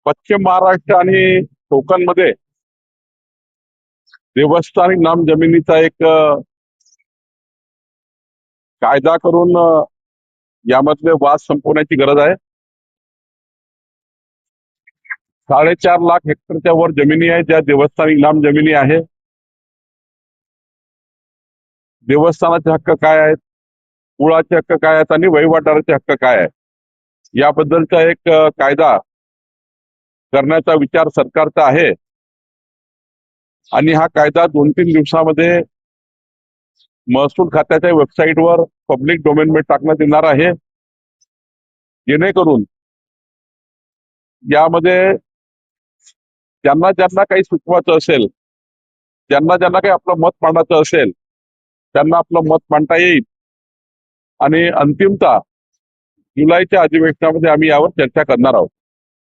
पश्चिम महाराष्ट्र आणि कोकणमध्ये देवस्थानी नाम जमिनीचा एक कायदा करून यामधले वाद संपवण्याची गरज आहे. 4.5 लाख हेक्टरच्या वर जमिनी आहे ज्या देवस्थानी नाम जमिनी आहे. देवस्थानाचे हक्क काय आहेत, कुळाचे हक्क काय आहेत आणि वहिवाटाचे हक्क काय आहेत याबद्दलचा एक कायदा करण्याचा विचार सरकारचा आहे. आणि हा कायदा 2-3 दिवसामध्ये महसूल खात्याच्या वेबसाईटवर पब्लिक डोमेनमध्ये टाकण्यात येणार आहे, जेणेकरून यामध्ये ज्यांना ज्यांना काही सुचवायचं असेल, ज्यांना ज्यांना काही आपलं मत मांडायचं असेल त्यांना आपलं मत मांडता येईल. आणि अंतिमतः जुलैच्या अधिवेशनामध्ये आम्ही यावर चर्चा करणार आहोत.